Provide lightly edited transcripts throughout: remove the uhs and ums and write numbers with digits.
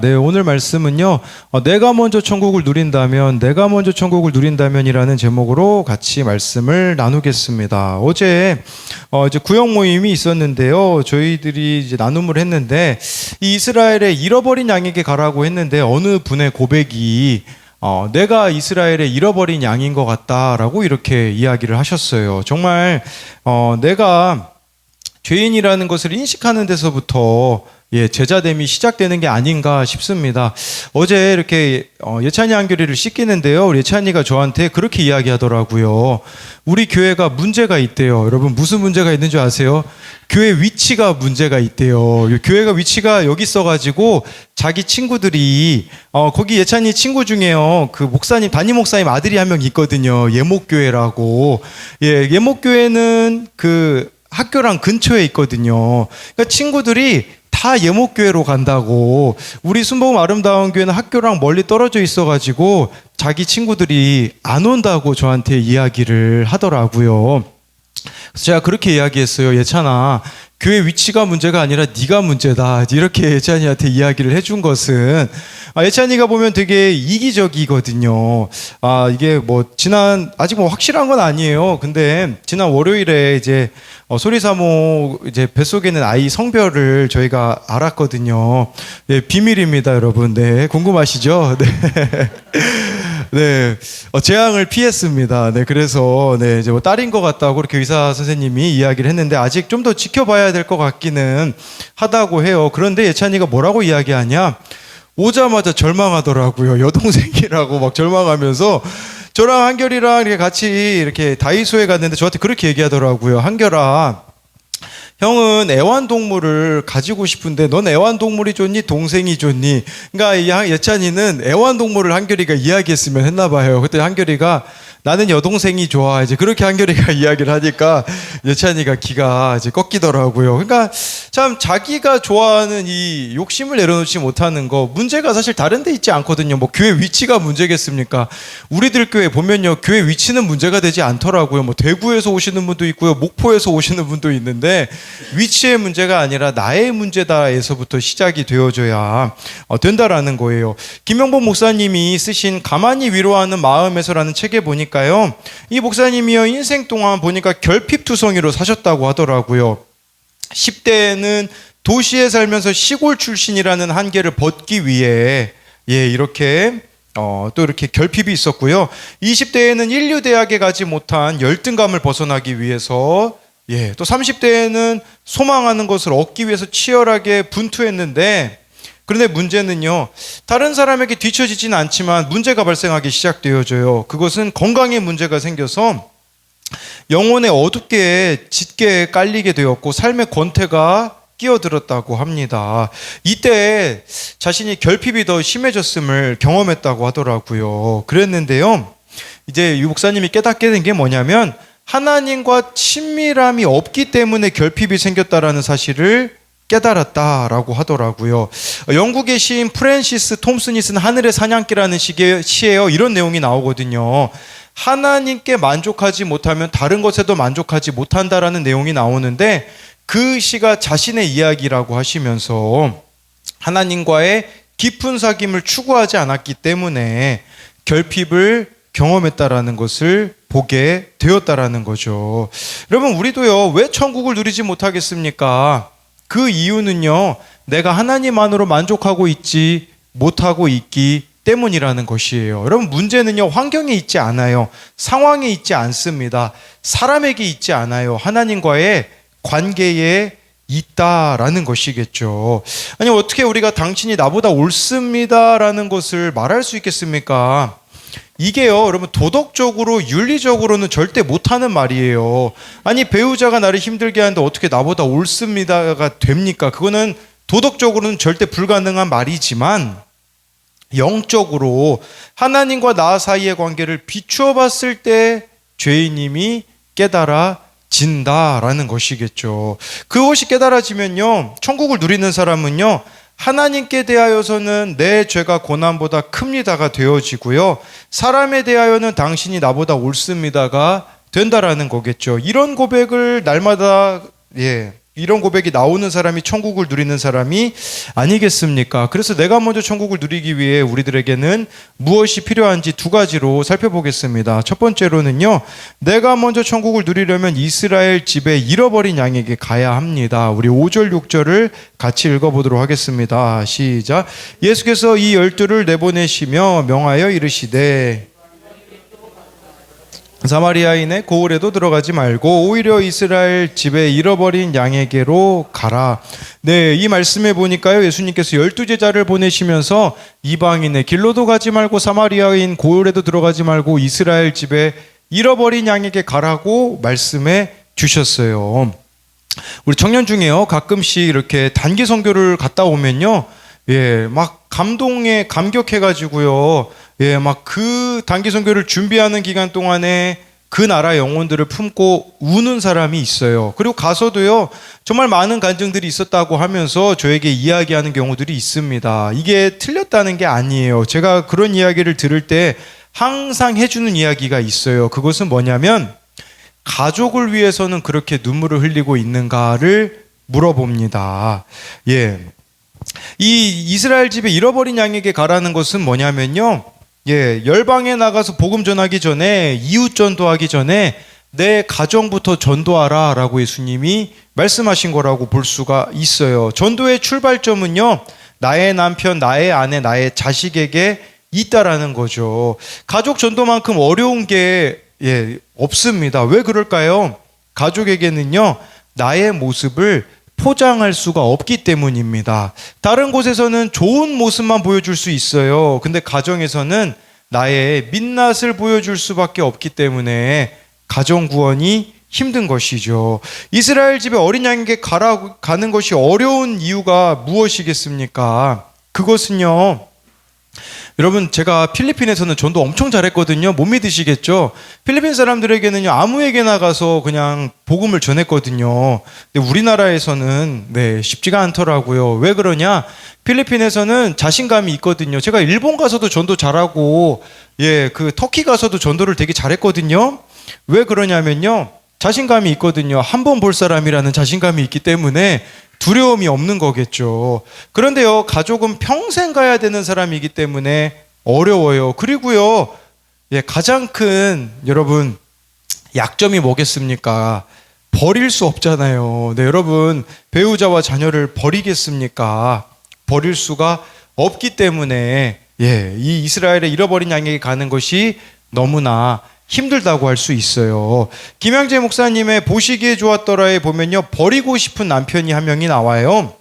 네, 오늘 말씀은요, 내가 먼저 천국을 누린다면이라는 제목으로 같이 말씀을 나누겠습니다. 어제 이제 구역 모임이 있었는데요, 저희들이 이제 나눔을 했는데 이 이스라엘의 잃어버린 양에게 가라고 했는데 어느 분의 고백이 내가 이스라엘의 잃어버린 양인 것 같다라고 이렇게 이야기를 하셨어요. 정말 내가 죄인이라는 것을 인식하는 데서부터 제자됨이 시작되는 게 아닌가 싶습니다. 어제 이렇게 예찬이 한결이를 씻기는데요, 우리 예찬이가 저한테 그렇게 이야기하더라고요. 우리 교회가 문제가 있대요. 여러분, 무슨 문제가 있는 줄 아세요? 교회 위치가 문제가 있대요. 교회가 위치가 여기 있어가지고 자기 친구들이 거기 예찬이 친구 중에요, 그 목사님, 담임 목사님 아들이 한 명 있거든요. 예목교회라고. 예목교회는 그 학교랑 근처에 있거든요. 그러니까 친구들이 다 예목교회로 간다고. 우리 순복음 아름다운 교회는 학교랑 멀리 떨어져 있어가지고 자기 친구들이 안 온다고 저한테 이야기를 하더라고요. 그래서 제가 그렇게 이야기했어요. 예찬아, 교회 위치가 문제가 아니라 네가 문제다. 이렇게 예찬이한테 이야기를 해준 것은, 예찬이가 보면 되게 이기적이거든요. 이게 아직 확실한 건 아니에요. 근데 지난 월요일에 이제 소리사모 이제 뱃속에는 아이 성별을 저희가 알았거든요. 네, 비밀입니다, 여러분. 네, 궁금하시죠? 네. 네, 재앙을 피했습니다. 네, 그래서 이제 딸인 것 같다고 그렇게 의사 선생님이 이야기를 했는데 아직 좀 더 지켜봐야 될 것 같기는 하다고 해요. 그런데 예찬이가 뭐라고 이야기하냐? 오자마자 절망하더라고요. 여동생이라고 막 절망하면서 저랑 한결이랑 이렇게 같이 이렇게 다이소에 갔는데 저한테 그렇게 얘기하더라고요. 한결아, 형은 애완동물을 가지고 싶은데 넌 애완동물이 좋니? 동생이 좋니? 그러니까 예찬이는 애완동물을 한결이가 이야기했으면 했나 봐요. 그때 한결이가 나는 여동생이 좋아. 이제 그렇게 한결이가 이야기를 하니까 예찬이가 기가 이제 꺾이더라고요. 그러니까 참 자기가 좋아하는 이 욕심을 내려놓지 못하는 거, 문제가 사실 다른 데 있지 않거든요. 교회 위치가 문제겠습니까? 우리들 교회 보면요, 교회 위치는 문제가 되지 않더라고요. 대구에서 오시는 분도 있고요, 목포에서 오시는 분도 있는데 위치의 문제가 아니라 나의 문제다에서부터 시작이 되어줘야 된다라는 거예요. 김영복 목사님이 쓰신 가만히 위로하는 마음에서라는 책에 보니까 이 목사님이요, 인생 동안 보니까 결핍투성이로 사셨다고 하더라고요. 10대에는 도시에 살면서 시골 출신이라는 한계를 벗기 위해 이렇게 또 이렇게 결핍이 있었고요. 20대에는 인류대학에 가지 못한 열등감을 벗어나기 위해서, 또 30대에는 소망하는 것을 얻기 위해서 치열하게 분투했는데, 그런데 문제는요, 다른 사람에게 뒤처지지는 않지만 문제가 발생하기 시작되어져요. 그것은 건강에 문제가 생겨서 영혼에 어둡게 짙게 깔리게 되었고 삶의 권태가 끼어들었다고 합니다. 이때 자신이 결핍이 더 심해졌음을 경험했다고 하더라고요. 그랬는데요, 이제 이 목사님이 깨닫게 된 게 뭐냐면 하나님과 친밀함이 없기 때문에 결핍이 생겼다라는 사실을 깨달았다라고 하더라고요. 영국의 시인 프랜시스 톰슨이 쓴 하늘의 사냥기라는 시에요, 이런 내용이 나오거든요. 하나님께 만족하지 못하면 다른 것에도 만족하지 못한다라는 내용이 나오는데, 그 시가 자신의 이야기라고 하시면서 하나님과의 깊은 사귐을 추구하지 않았기 때문에 결핍을 경험했다라는 것을 보게 되었다라는 거죠. 여러분, 우리도요, 왜 천국을 누리지 못하겠습니까? 그 이유는요, 내가 하나님 안으로 만족하고 있지 못하고 있기 때문이라는 것이에요. 여러분, 문제는요, 환경에 있지 않아요. 상황에 있지 않습니다. 사람에게 있지 않아요. 하나님과의 관계에 있다라는 것이겠죠. 아니, 어떻게 우리가 당신이 나보다 옳습니다라는 것을 말할 수 있겠습니까? 이게요, 여러분, 도덕적으로 윤리적으로는 절대 못하는 말이에요. 아니, 배우자가 나를 힘들게 하는데 어떻게 나보다 옳습니다가 됩니까? 그거는 도덕적으로는 절대 불가능한 말이지만 영적으로 하나님과 나 사이의 관계를 비추어 봤을 때 죄인임이 깨달아진다라는 것이겠죠. 그것이 깨달아지면요, 천국을 누리는 사람은요, 하나님께 대하여서는 내 죄가 고난보다 큽니다가 되어지고요, 사람에 대하여는 당신이 나보다 옳습니다가 된다라는 거겠죠. 이런 고백을 날마다 이런 고백이 나오는 사람이 천국을 누리는 사람이 아니겠습니까? 그래서 내가 먼저 천국을 누리기 위해 우리들에게는 무엇이 필요한지 두 가지로 살펴보겠습니다. 첫 번째로는요, 내가 먼저 천국을 누리려면 이스라엘 집에 잃어버린 양에게 가야 합니다. 우리 5절 6절을 같이 읽어보도록 하겠습니다. 시작. 예수께서 이 12를 내보내시며 명하여 이르시되 사마리아인의 고을에도 들어가지 말고 오히려 이스라엘 집에 잃어버린 양에게로 가라. 네, 이 말씀에 보니까요, 예수님께서 12제자를 보내시면서 이방인의 길로도 가지 말고 사마리아인 고을에도 들어가지 말고 이스라엘 집에 잃어버린 양에게 가라고 말씀해 주셨어요. 우리 청년 중에요, 가끔씩 이렇게 단기 선교를 갔다 오면요, 막 감격해가지고요, 막 그 단기 선교를 준비하는 기간 동안에 그 나라 영혼들을 품고 우는 사람이 있어요. 그리고 가서도요, 정말 많은 간증들이 있었다고 하면서 저에게 이야기하는 경우들이 있습니다. 이게 틀렸다는 게 아니에요. 제가 그런 이야기를 들을 때 항상 해주는 이야기가 있어요. 그것은 뭐냐면, 가족을 위해서는 그렇게 눈물을 흘리고 있는가를 물어봅니다. 이 이스라엘 집에 잃어버린 양에게 가라는 것은 뭐냐면요, 열방에 나가서 복음 전하기 전에, 이웃 전도하기 전에 내 가정부터 전도하라 라고 예수님이 말씀하신 거라고 볼 수가 있어요. 전도의 출발점은요, 나의 남편, 나의 아내, 나의 자식에게 있다라는 거죠. 가족 전도만큼 어려운 게 없습니다. 왜 그럴까요? 가족에게는요, 나의 모습을 포장할 수가 없기 때문입니다. 다른 곳에서는 좋은 모습만 보여줄 수 있어요. 근데 가정에서는 나의 민낯을 보여줄 수밖에 없기 때문에 가정 구원이 힘든 것이죠. 이스라엘 집에 어린 양에게 가는 것이 어려운 이유가 무엇이겠습니까? 그것은요, 여러분, 제가 필리핀에서는 전도 엄청 잘했거든요. 못 믿으시겠죠? 필리핀 사람들에게는요, 아무에게나 가서 그냥 복음을 전했거든요. 근데 우리나라에서는 쉽지가 않더라고요. 왜 그러냐? 필리핀에서는 자신감이 있거든요. 제가 일본 가서도 전도 잘하고, 그 터키 가서도 전도를 되게 잘했거든요. 왜 그러냐면요, 자신감이 있거든요. 한 번 볼 사람이라는 자신감이 있기 때문에 두려움이 없는 거겠죠. 그런데요, 가족은 평생 가야 되는 사람이기 때문에 어려워요. 그리고요, 가장 큰 여러분 약점이 뭐겠습니까? 버릴 수 없잖아요. 여러분, 배우자와 자녀를 버리겠습니까? 버릴 수가 없기 때문에 이 이스라엘의 잃어버린 양에게 가는 것이 너무나 힘들다고 할 수 있어요. 김양재 목사님의 보시기에 좋았더라에 보면요, 버리고 싶은 남편이 한 명이 나와요.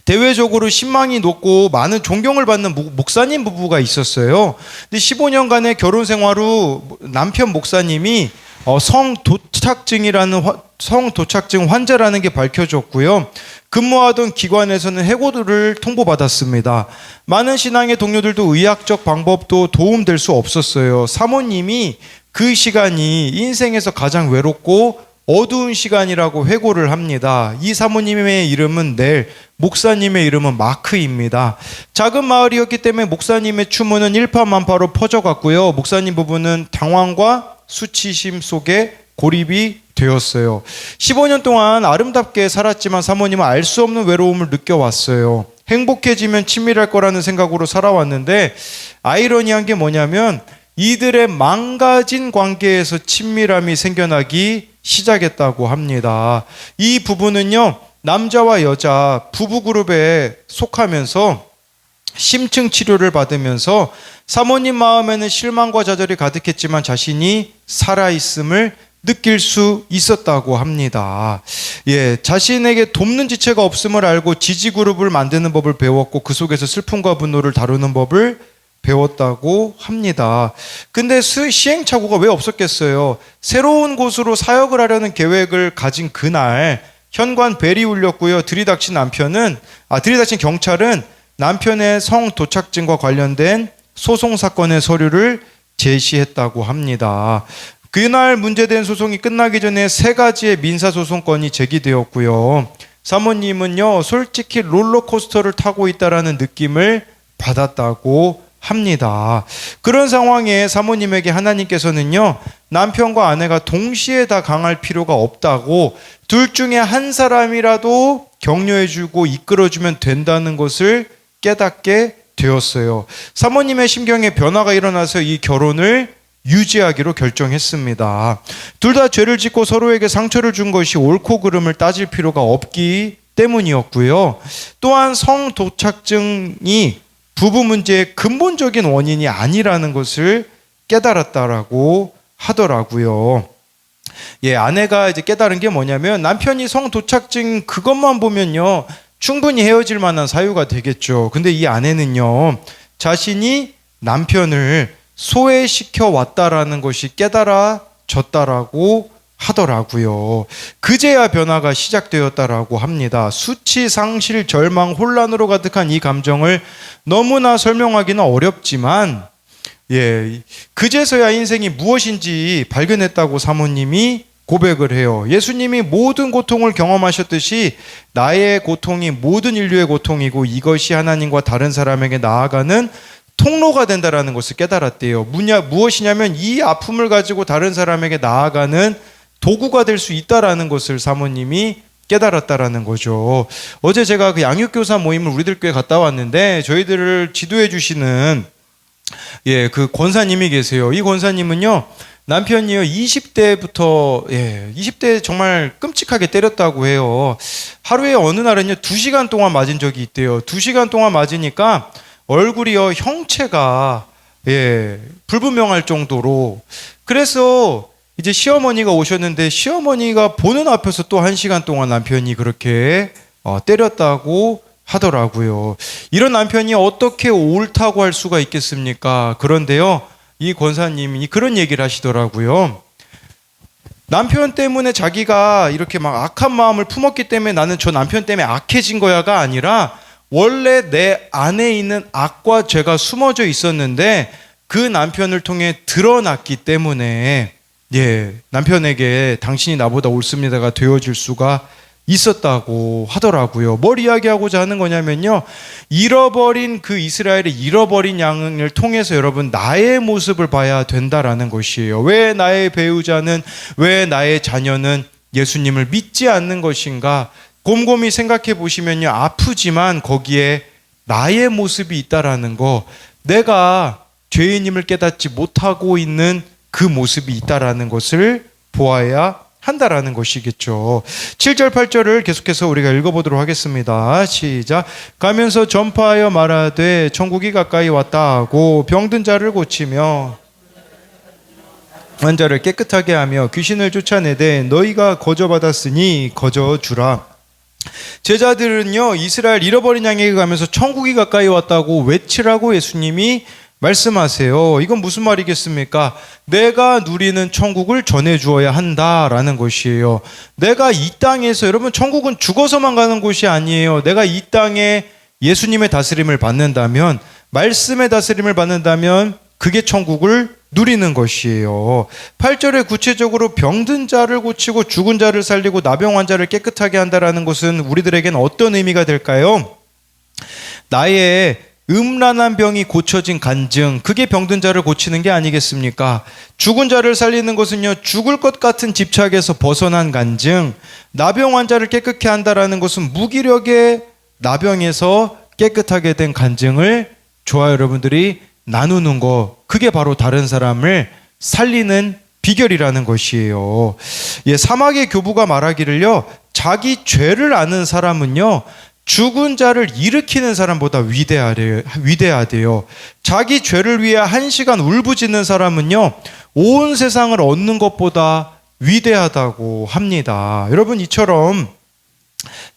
대외적으로 신망이 높고 많은 존경을 받는 목사님 부부가 있었어요. 근데 15년간의 결혼 생활 후 남편 목사님이 성도착증 환자라는 게 밝혀졌고요. 근무하던 기관에서는 해고를 통보받았습니다. 많은 신앙의 동료들도 의학적 방법도 도움될 수 없었어요. 사모님이 그 시간이 인생에서 가장 외롭고 어두운 시간이라고 회고를 합니다. 이 사모님의 이름은 넬, 목사님의 이름은 마크입니다. 작은 마을이었기 때문에 목사님의 추모는 일파만파로 퍼져갔고요. 목사님 부부는 당황과 수치심 속에 고립이 되었어요. 15년 동안 아름답게 살았지만 사모님은 알 수 없는 외로움을 느껴왔어요. 행복해지면 친밀할 거라는 생각으로 살아왔는데, 아이러니한 게 뭐냐면 이들의 망가진 관계에서 친밀함이 생겨나기 시작했다고 합니다. 이 부부는요, 남자와 여자 부부 그룹에 속하면서 심층 치료를 받으면서 사모님 마음에는 실망과 좌절이 가득했지만 자신이 살아있음을 느낄 수 있었다고 합니다. 자신에게 돕는 지체가 없음을 알고 지지그룹을 만드는 법을 배웠고 그 속에서 슬픔과 분노를 다루는 법을 배웠다고 합니다. 근데 시행착오가 왜 없었겠어요? 새로운 곳으로 사역을 하려는 계획을 가진 그날 현관 벨이 울렸고요. 들이닥친 경찰은 남편의 성도착증과 관련된 소송 사건의 서류를 제시했다고 합니다. 그날 문제된 소송이 끝나기 전에 3가지의 민사소송건이 제기되었고요. 사모님은요, 솔직히 롤러코스터를 타고 있다라는 느낌을 받았다고 합니다. 그런 상황에 사모님에게 하나님께서는요, 남편과 아내가 동시에 다 강할 필요가 없다고 둘 중에 한 사람이라도 격려해주고 이끌어주면 된다는 것을 깨닫게 되었어요. 사모님의 심경에 변화가 일어나서 이 결혼을 유지하기로 결정했습니다. 둘 다 죄를 짓고 서로에게 상처를 준 것이 옳고 그름을 따질 필요가 없기 때문이었고요. 또한 성도착증이 부부 문제의 근본적인 원인이 아니라는 것을 깨달았다라고 하더라고요. 아내가 이제 깨달은 게 뭐냐면 남편이 성도착증 그것만 보면요, 충분히 헤어질 만한 사유가 되겠죠. 근데 이 아내는요, 자신이 남편을 소외시켜 왔다라는 것이 깨달아졌다라고 하더라고요. 그제야 변화가 시작되었다라고 합니다. 수치, 상실, 절망, 혼란으로 가득한 이 감정을 너무나 설명하기는 어렵지만, 그제서야 인생이 무엇인지 발견했다고 사모님이 고백을 해요. 예수님이 모든 고통을 경험하셨듯이 나의 고통이 모든 인류의 고통이고 이것이 하나님과 다른 사람에게 나아가는 통로가 된다라는 것을 깨달았대요. 무엇이냐면 이 아픔을 가지고 다른 사람에게 나아가는 도구가 될 수 있다라는 것을 사모님이 깨달았다라는 거죠. 어제 제가 그 양육교사 모임을 우리들 교회 갔다 왔는데 저희들을 지도해 주시는 그 권사님이 계세요. 이 권사님은요, 남편이요 20대부터 20대 정말 끔찍하게 때렸다고 해요. 하루에 어느 날은요 2시간 동안 맞은 적이 있대요. 2시간 동안 맞으니까 얼굴이요 형체가 불분명할 정도로. 그래서 이제 시어머니가 오셨는데 시어머니가 보는 앞에서 또 1시간 동안 남편이 그렇게 때렸다고 하더라고요. 이런 남편이 어떻게 옳다고 할 수가 있겠습니까? 그런데요, 이 권사님이 그런 얘기를 하시더라고요. 남편 때문에 자기가 이렇게 막 악한 마음을 품었기 때문에 나는 저 남편 때문에 악해진 거야가 아니라 원래 내 안에 있는 악과 죄가 숨어져 있었는데 그 남편을 통해 드러났기 때문에 남편에게 당신이 나보다 옳습니다가 되어줄 수가 있었다고 하더라고요. 뭘 이야기하고자 하는 거냐면요, 잃어버린 그 이스라엘의 잃어버린 양을 통해서 여러분 나의 모습을 봐야 된다라는 것이에요. 왜 나의 배우자는, 왜 나의 자녀는 예수님을 믿지 않는 것인가 곰곰이 생각해 보시면요, 아프지만 거기에 나의 모습이 있다라는 거, 내가 죄인임을 깨닫지 못하고 있는 그 모습이 있다라는 것을 보아야 한다라는 것이겠죠. 7절 8절을 계속해서 우리가 읽어보도록 하겠습니다. 시작. 가면서 전파하여 말하되 천국이 가까이 왔다 하고 병든 자를 고치며 환자를 깨끗하게 하며 귀신을 쫓아내되 너희가 거저받았으니 거저주라. 제자들은요 이스라엘 잃어버린 양에게 가면서 천국이 가까이 왔다고 외치라고 예수님이 말씀하세요. 이건 무슨 말이겠습니까? 내가 누리는 천국을 전해주어야 한다라는 것이에요. 내가 이 땅에서, 여러분 천국은 죽어서만 가는 곳이 아니에요. 내가 이 땅에 예수님의 다스림을 받는다면, 말씀의 다스림을 받는다면 그게 천국을 누리는 것이에요. 8절에 구체적으로 병든 자를 고치고 죽은 자를 살리고 나병 환자를 깨끗하게 한다라는 것은 우리들에게는 어떤 의미가 될까요? 나의 음란한 병이 고쳐진 간증, 그게 병든 자를 고치는 게 아니겠습니까? 죽은 자를 살리는 것은요 죽을 것 같은 집착에서 벗어난 간증, 나병 환자를 깨끗게 한다라는 것은 무기력의 나병에서 깨끗하게 된 간증을 저와 여러분들이 나누는 거, 그게 바로 다른 사람을 살리는 비결이라는 것이에요. 사막의 교부가 말하기를요, 자기 죄를 아는 사람은요 죽은 자를 일으키는 사람보다 위대하대요. 자기 죄를 위해 1시간 울부짖는 사람은요 온 세상을 얻는 것보다 위대하다고 합니다. 여러분, 이처럼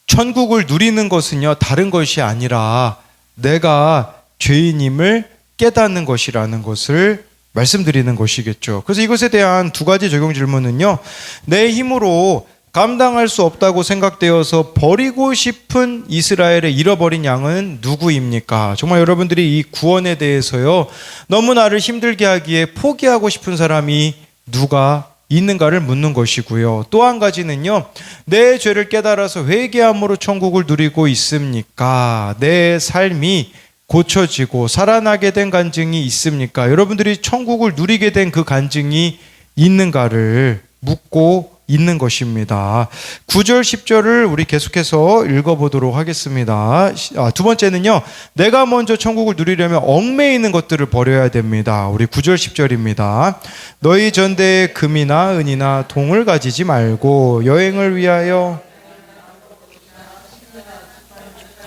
천국을 누리는 것은요 다른 것이 아니라 내가 죄인임을 깨닫는 것이라는 것을 말씀드리는 것이겠죠. 그래서 이것에 대한 2가지 적용 질문은요, 내 힘으로 감당할 수 없다고 생각되어서 버리고 싶은 이스라엘의 잃어버린 양은 누구입니까? 정말 여러분들이 이 구원에 대해서요 너무 나를 힘들게 하기에 포기하고 싶은 사람이 누가 있는가를 묻는 것이고요. 또 한 가지는요, 내 죄를 깨달아서 회개함으로 천국을 누리고 있습니까? 내 삶이 고쳐지고 살아나게 된 간증이 있습니까? 여러분들이 천국을 누리게 된 그 간증이 있는가를 묻고 있는 것입니다. 9절 10절을 우리 계속해서 읽어보도록 하겠습니다. 두 번째는요, 내가 먼저 천국을 누리려면 얽매이는 있는 것들을 버려야 됩니다. 우리 9절 10절입니다. 너희 전대에 금이나 은이나 동을 가지지 말고 여행을 위하여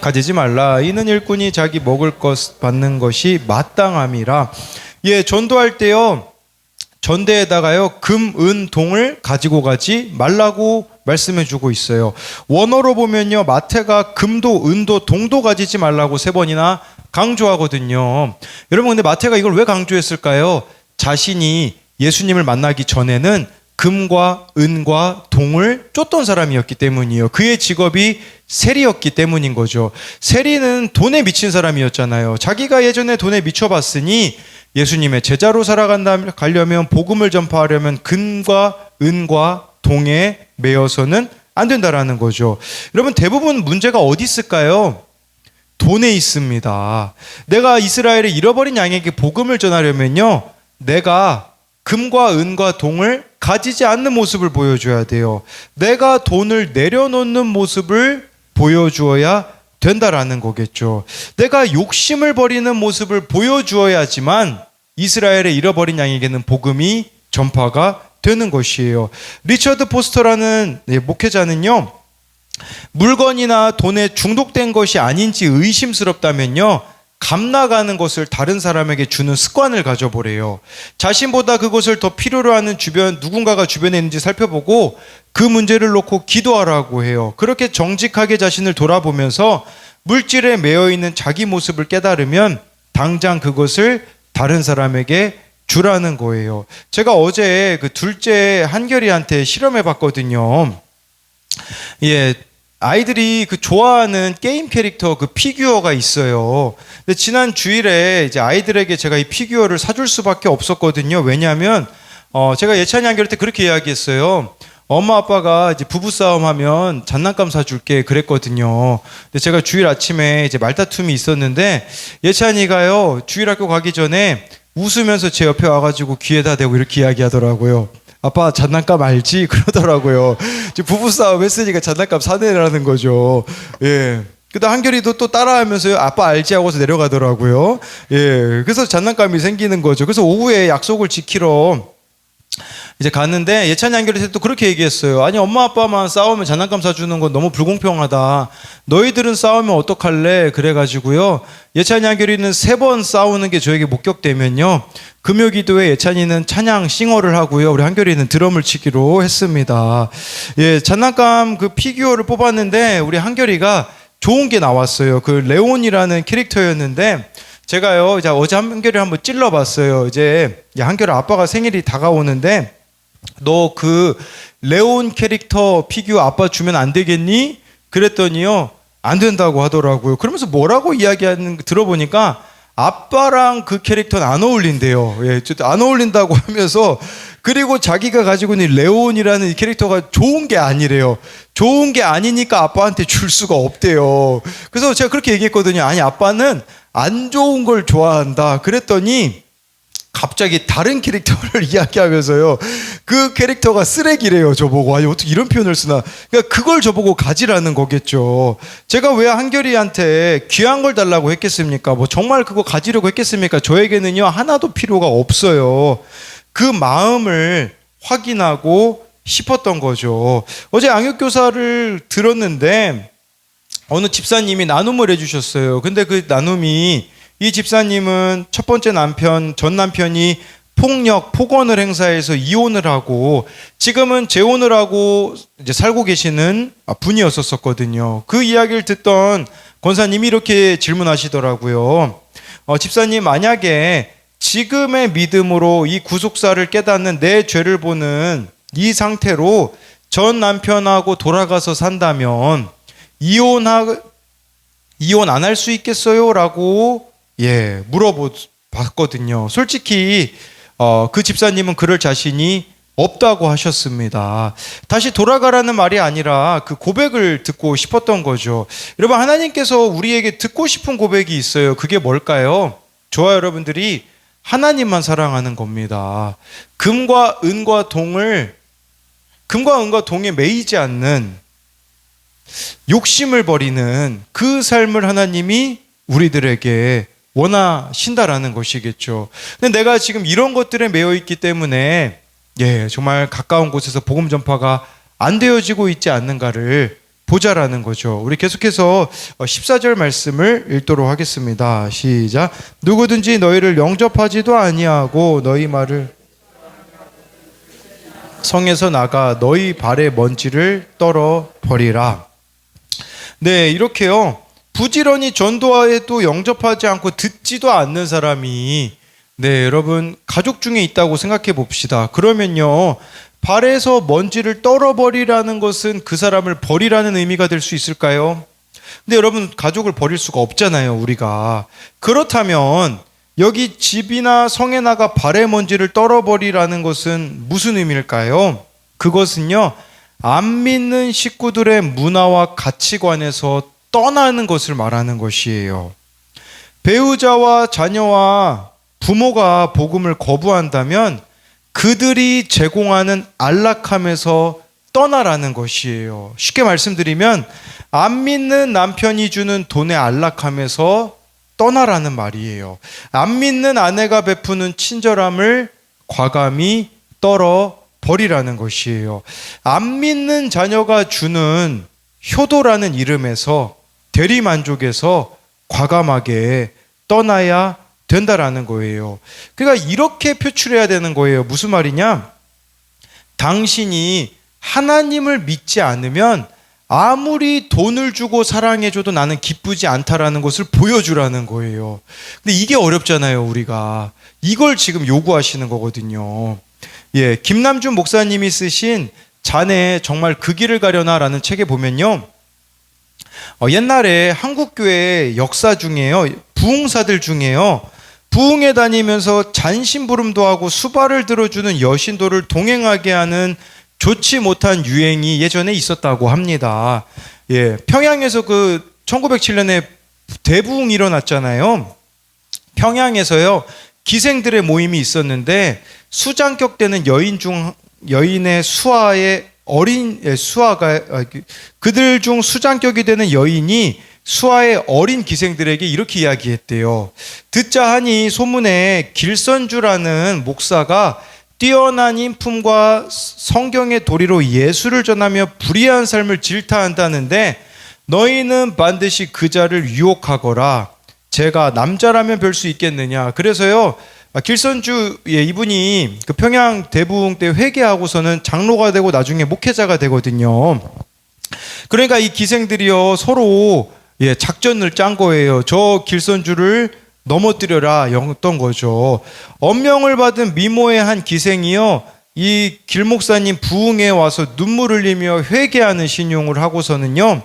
가지지 말라. 이는 일꾼이 자기 먹을 것 받는 것이 마땅함이라. 예, 전도할 때요, 전대에다가요, 금, 은, 동을 가지고 가지 말라고 말씀해 주고 있어요. 원어로 보면요, 마태가 금도, 은도, 동도 가지지 말라고 3번이나 강조하거든요. 여러분, 근데 마태가 이걸 왜 강조했을까요? 자신이 예수님을 만나기 전에는 금과 은과 동을 쫓던 사람이었기 때문이에요. 그의 직업이 세리였기 때문인 거죠. 세리는 돈에 미친 사람이었잖아요. 자기가 예전에 돈에 미쳐봤으니 예수님의 제자로 살아가려면, 복음을 전파하려면 금과 은과 동에 매여서는 안 된다라는 거죠. 여러분, 대부분 문제가 어디 있을까요? 돈에 있습니다. 내가 이스라엘의 잃어버린 양에게 복음을 전하려면요, 내가 금과 은과 동을 가지지 않는 모습을 보여줘야 돼요. 내가 돈을 내려놓는 모습을 보여주어야 된다라는 거겠죠. 내가 욕심을 버리는 모습을 보여주어야지만 이스라엘의 잃어버린 양에게는 복음이 전파가 되는 것이에요. 리처드 포스터라는 목회자는요, 물건이나 돈에 중독된 것이 아닌지 의심스럽다면요, 값나가는 것을 다른 사람에게 주는 습관을 가져보래요. 자신보다 그것을 더 필요로 하는 누군가가 주변에 있는지 살펴보고 그 문제를 놓고 기도하라고 해요. 그렇게 정직하게 자신을 돌아보면서 물질에 매여있는 자기 모습을 깨달으면 당장 그것을 다른 사람에게 주라는 거예요. 제가 어제 그 둘째 한결이한테 실험해 봤거든요. 예, 아이들이 그 좋아하는 게임 캐릭터 그 피규어가 있어요. 근데 지난 주일에 이제 아이들에게 제가 이 피규어를 사줄 수밖에 없었거든요. 왜냐하면 제가 예찬이 한결 때 그렇게 이야기했어요. 엄마 아빠가 이제 부부싸움 하면 장난감 사줄게 그랬거든요. 근데 제가 주일 아침에 이제 말다툼이 있었는데 예찬이가요, 주일 학교 가기 전에 웃으면서 제 옆에 와가지고 귀에다 대고 이렇게 이야기하더라고요. 아빠 장난감 알지? 그러더라고요. 부부싸움 했으니까 장난감 사내라는 거죠. 예. 그다음 한결이도 또 따라하면서요, 아빠 알지? 하고서 내려가더라고요. 예. 그래서 장난감이 생기는 거죠. 그래서 오후에 약속을 지키러 이제 갔는데 예찬이 한결이 또 그렇게 얘기했어요. 아니, 엄마 아빠만 싸우면 장난감 사주는 건 너무 불공평하다. 너희들은 싸우면 어떡할래? 그래가지고요, 예찬이 한결이는 3번 싸우는 게 저에게 목격되면요, 금요기도에 예찬이는 찬양 싱어를 하고요, 우리 한결이는 드럼을 치기로 했습니다. 예, 장난감 그 피규어를 뽑았는데 우리 한결이가 좋은 게 나왔어요. 그 레온이라는 캐릭터였는데 제가요, 이제 어제 한결이 한번 찔러봤어요. 이제 한결아, 아빠가 생일이 다가오는데 너 그 레온 캐릭터 피규어 아빠 주면 안 되겠니? 그랬더니요, 안 된다고 하더라고요. 그러면서 뭐라고 이야기하는 거 들어보니까 아빠랑 그 캐릭터는 안 어울린대요. 예, 안 어울린다고 하면서, 그리고 자기가 가지고 있는 레온이라는 이 캐릭터가 좋은 게 아니래요. 좋은 게 아니니까 아빠한테 줄 수가 없대요. 그래서 제가 그렇게 얘기했거든요. 아니, 아빠는 안 좋은 걸 좋아한다. 그랬더니 갑자기 다른 캐릭터를 이야기하면서요, 그 캐릭터가 쓰레기래요. 저보고. 아니, 어떻게 이런 표현을 쓰나. 그러니까 그걸 저보고 가지라는 거겠죠. 제가 왜 한결이한테 귀한 걸 달라고 했겠습니까? 뭐 정말 그거 가지려고 했겠습니까? 저에게는요, 하나도 필요가 없어요. 그 마음을 확인하고 싶었던 거죠. 어제 양육교사를 들었는데 어느 집사님이 나눔을 해주셨어요. 근데 그 나눔이, 이 집사님은 첫 번째 전 남편이 폭언을 행사해서 이혼을 하고 지금은 재혼을 하고 이제 살고 계시는 분이었었거든요. 그 이야기를 듣던 권사님이 이렇게 질문하시더라고요. 집사님, 만약에 지금의 믿음으로 이 구속사를 깨닫는 내 죄를 보는 이 상태로 전 남편하고 돌아가서 산다면 이혼 안 할 수 있겠어요? 라고 물어봤거든요. 솔직히 그 집사님은 그럴 자신이 없다고 하셨습니다. 다시 돌아가라는 말이 아니라 그 고백을 듣고 싶었던 거죠. 여러분, 하나님께서 우리에게 듣고 싶은 고백이 있어요. 그게 뭘까요? 저와 여러분들이 하나님만 사랑하는 겁니다. 금과 은과 동에 매이지 않는 욕심을 버리는 그 삶을 하나님이 우리들에게 원하신다라는 것이겠죠. 근데 내가 지금 이런 것들에 매여 있기 때문에 정말 가까운 곳에서 복음 전파가 안 되어지고 있지 않는가를 보자라는 거죠. 우리 계속해서 14절 말씀을 읽도록 하겠습니다. 시작. 누구든지 너희를 영접하지도 아니하고 너희 말을 성에서 나가 너희 발의 먼지를 떨어 버리라. 네, 이렇게요. 부지런히 전도하에도 영접하지 않고 듣지도 않는 사람이 여러분 가족 중에 있다고 생각해 봅시다. 그러면요, 발에서 먼지를 떨어버리라는 것은 그 사람을 버리라는 의미가 될 수 있을까요? 근데 여러분, 가족을 버릴 수가 없잖아요, 우리가. 그렇다면 여기 집이나 성에 나가 발의 먼지를 떨어버리라는 것은 무슨 의미일까요? 그것은요, 안 믿는 식구들의 문화와 가치관에서 떠나는 것을 말하는 것이에요. 배우자와 자녀와 부모가 복음을 거부한다면 그들이 제공하는 안락함에서 떠나라는 것이에요. 쉽게 말씀드리면 안 믿는 남편이 주는 돈의 안락함에서 떠나라는 말이에요. 안 믿는 아내가 베푸는 친절함을 과감히 떨어버리라는 것이에요. 안 믿는 자녀가 주는 효도라는 이름에서 대리만족에서 과감하게 떠나야 된다라는 거예요. 그러니까 이렇게 표출해야 되는 거예요. 무슨 말이냐? 당신이 하나님을 믿지 않으면 아무리 돈을 주고 사랑해줘도 나는 기쁘지 않다라는 것을 보여주라는 거예요. 근데 이게 어렵잖아요, 우리가. 이걸 지금 요구하시는 거거든요. 김남준 목사님이 쓰신 자네 정말 그 길을 가려나라는 책에 보면요, 옛날에 한국교회 역사 중에요, 부흥사들 중에요, 부흥에 다니면서 잔심부름도 하고 수발을 들어주는 여신도를 동행하게 하는 좋지 못한 유행이 예전에 있었다고 합니다. 평양에서 그 1907년에 대부흥이 일어났잖아요. 평양에서요, 기생들의 모임이 있었는데 수장격되는 여인의 그들 중 수장격이 되는 여인이 수하의 어린 기생들에게 이렇게 이야기했대요. 듣자 하니 소문에 길선주라는 목사가 뛰어난 인품과 성경의 도리로 예수를 전하며 불의한 삶을 질타한다는데 너희는 반드시 그 자를 유혹하거라. 제가 남자라면 별 수 있겠느냐. 그래서요, 길선주 이분이 그 평양 대부흥 때 회개하고서는 장로가 되고 나중에 목회자가 되거든요. 그러니까 이 기생들이요, 서로 작전을 짠 거예요. 저 길선주를 넘어뜨려라 였던 거죠. 엄명을 받은 미모의 한 기생이요, 이 길목사님 부흥에 와서 눈물 흘리며 회개하는 신용을 하고서는요,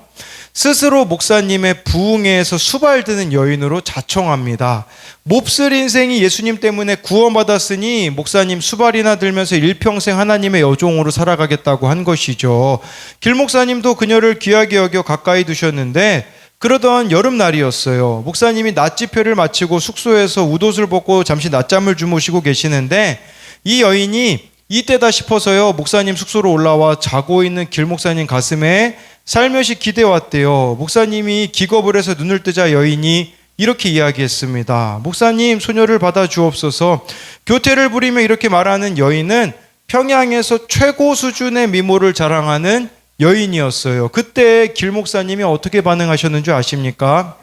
스스로 목사님의 부흥회에서 수발드는 여인으로 자청합니다. 몹쓸 인생이 예수님 때문에 구원받았으니 목사님 수발이나 들면서 일평생 하나님의 여종으로 살아가겠다고 한 것이죠. 길목사님도 그녀를 귀하게 여겨 가까이 두셨는데 그러던 여름날이었어요. 목사님이 낮 집회를 마치고 숙소에서 웃옷을 벗고 잠시 낮잠을 주무시고 계시는데 이 여인이 이때다 싶어서요, 목사님 숙소로 올라와 자고 있는 길목사님 가슴에 살며시 기대왔대요. 목사님이 기겁을 해서 눈을 뜨자 여인이 이렇게 이야기했습니다. 목사님, 소녀를 받아 주옵소서. 교태를 부리며 이렇게 말하는 여인은 평양에서 최고 수준의 미모를 자랑하는 여인이었어요. 그때 길 목사님이 어떻게 반응하셨는 줄 아십니까?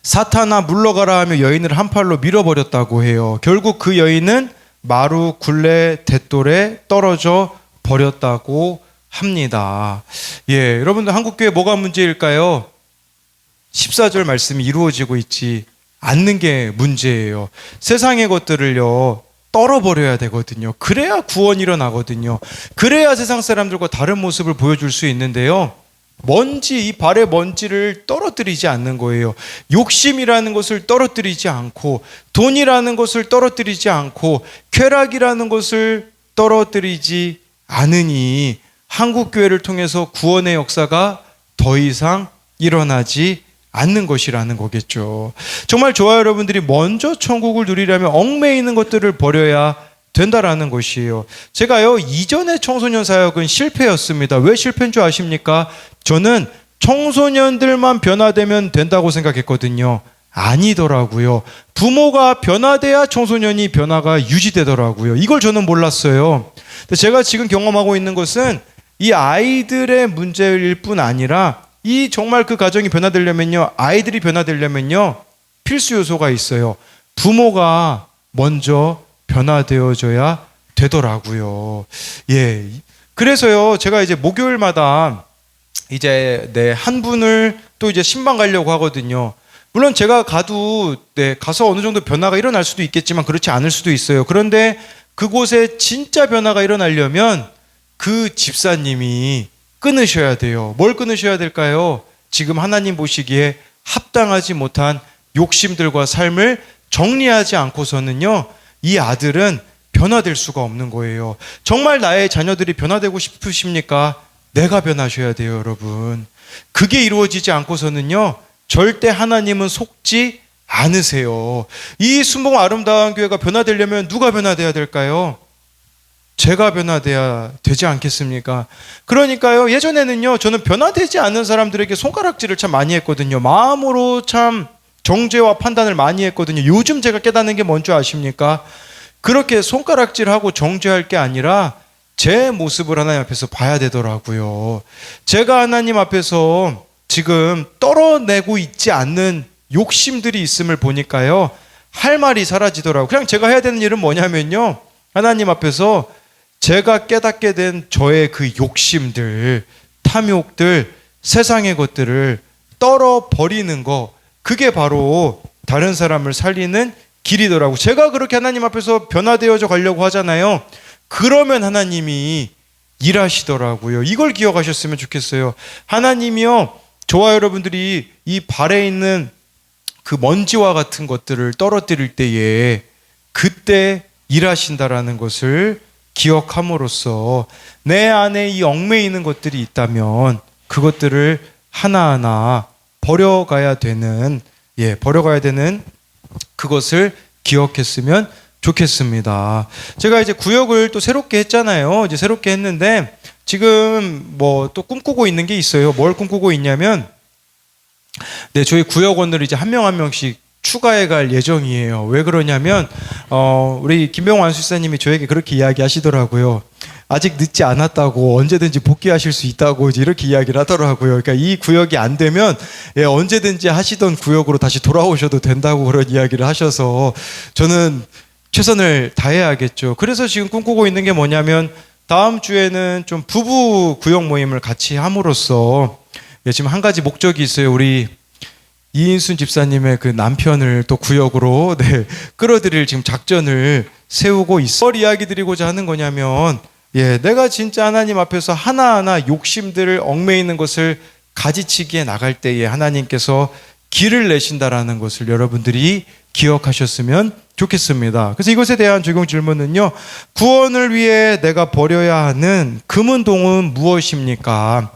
사탄아 물러가라 하며 여인을 한 팔로 밀어버렸다고 해요. 결국 그 여인은 마루 굴레 잿돌에 떨어져 버렸다고 합니다. 여러분들 한국교회 뭐가 문제일까요? 14절 말씀이 이루어지고 있지 않는 게 문제예요. 세상의 것들을요, 떨어버려야 되거든요. 그래야 구원이 일어나거든요. 그래야 세상 사람들과 다른 모습을 보여줄 수 있는데요, 이 발의 먼지를 떨어뜨리지 않는 거예요. 욕심이라는 것을 떨어뜨리지 않고, 돈이라는 것을 떨어뜨리지 않고, 쾌락이라는 것을 떨어뜨리지 않으니 한국교회를 통해서 구원의 역사가 더 이상 일어나지 않는 것이라는 거겠죠. 정말 저와 여러분들이 먼저 천국을 누리려면 얽매이는 것들을 버려야 된다라는 것이에요. 제가요, 이전에 청소년 사역은 실패였습니다. 왜 실패인 줄 아십니까? 저는 청소년들만 변화되면 된다고 생각했거든요. 아니더라고요. 부모가 변화돼야 청소년이 변화가 유지되더라고요. 이걸 저는 몰랐어요. 근데 제가 지금 경험하고 있는 것은 이 아이들의 문제일 뿐 아니라 이 정말 그 가정이 변화되려면요, 아이들이 변화되려면요, 필수 요소가 있어요. 부모가 먼저 변화되어져야 되더라고요. 예. 그래서요, 제가 이제 목요일마다 이제 한 분을 또 이제 신방 가려고 하거든요. 물론 제가 가도 가서 어느 정도 변화가 일어날 수도 있겠지만 그렇지 않을 수도 있어요. 그런데 그곳에 진짜 변화가 일어나려면 그 집사님이 끊으셔야 돼요. 뭘 끊으셔야 될까요? 지금 하나님 보시기에 합당하지 못한 욕심들과 삶을 정리하지 않고서는요, 이 아들은 변화될 수가 없는 거예요. 정말 나의 자녀들이 변화되고 싶으십니까? 내가 변하셔야 돼요, 여러분. 그게 이루어지지 않고서는요, 절대 하나님은 속지 않으세요. 이 순봉 아름다운 교회가 변화되려면 누가 변화돼야 될까요? 제가 변화돼야 되지 않겠습니까? 그러니까요, 예전에는요, 저는 변화되지 않는 사람들에게 손가락질을 참 많이 했거든요. 마음으로 참 정죄와 판단을 많이 했거든요. 요즘 제가 깨닫는 게 뭔지 아십니까? 그렇게 손가락질하고 정죄할 게 아니라 제 모습을 하나님 앞에서 봐야 되더라고요. 제가 하나님 앞에서 지금 떨어내고 있지 않는 욕심들이 있음을 보니까요, 할 말이 사라지더라고요. 그냥 제가 해야 되는 일은 뭐냐면요, 하나님 앞에서 제가 깨닫게 된 저의 그 욕심들, 탐욕들, 세상의 것들을 떨어버리는 거, 그게 바로 다른 사람을 살리는 길이더라고요. 제가 그렇게 하나님 앞에서 변화되어져 가려고 하잖아요. 그러면 하나님이 일하시더라고요. 이걸 기억하셨으면 좋겠어요. 하나님이요, 저와 여러분들이 이 발에 있는 그 먼지와 같은 것들을 떨어뜨릴 때에 그때 일하신다라는 것을 기억함으로써 내 안에 이 얽매이는 것들이 있다면 그것들을 하나하나 버려가야 되는 그것을 기억했으면 좋겠습니다. 제가 이제 구역을 또 새롭게 했잖아요. 이제 새롭게 했는데 지금 뭐 또 꿈꾸고 있는 게 있어요. 뭘 꿈꾸고 있냐면, 저희 구역원들을 이제 한 명 한 명씩 추가해 갈 예정이에요. 왜 그러냐면 우리 김병환 수사님이 저에게 그렇게 이야기하시더라고요. 아직 늦지 않았다고, 언제든지 복귀하실 수 있다고 이제 이렇게 이야기를 하더라고요. 그러니까 이 구역이 안 되면 언제든지 하시던 구역으로 다시 돌아오셔도 된다고 그런 이야기를 하셔서 저는 최선을 다해야겠죠. 그래서 지금 꿈꾸고 있는 게 뭐냐면, 다음 주에는 좀 부부 구역 모임을 같이 함으로써 지금 한 가지 목적이 있어요. 우리 이인순 집사님의 그 남편을 또 구역으로 끌어들일 지금 작전을 세우고 있어요. 뭘 이야기 드리고자 하는 거냐면, 내가 진짜 하나님 앞에서 하나하나 욕심들을 얽매이는 것을 가지치기에 나갈 때에 하나님께서 길을 내신다라는 것을 여러분들이 기억하셨으면 좋겠습니다. 그래서 이것에 대한 적용 질문은요, 구원을 위해 내가 버려야 하는 금은동은 무엇입니까?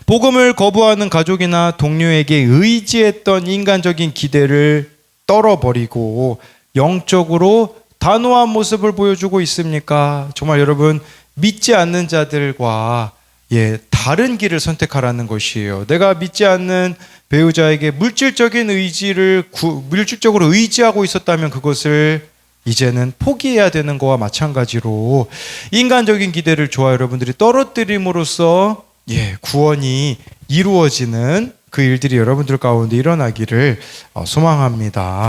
복음을 거부하는 가족이나 동료에게 의지했던 인간적인 기대를 떨어버리고 영적으로 단호한 모습을 보여주고 있습니까? 정말 여러분, 믿지 않는 자들과 다른 길을 선택하라는 것이에요. 내가 믿지 않는 배우자에게 물질적으로 의지하고 있었다면 그것을 이제는 포기해야 되는 거와 마찬가지로 인간적인 기대를 저와 여러분들이 떨어뜨림으로써 구원이 이루어지는 그 일들이 여러분들 가운데 일어나기를 소망합니다.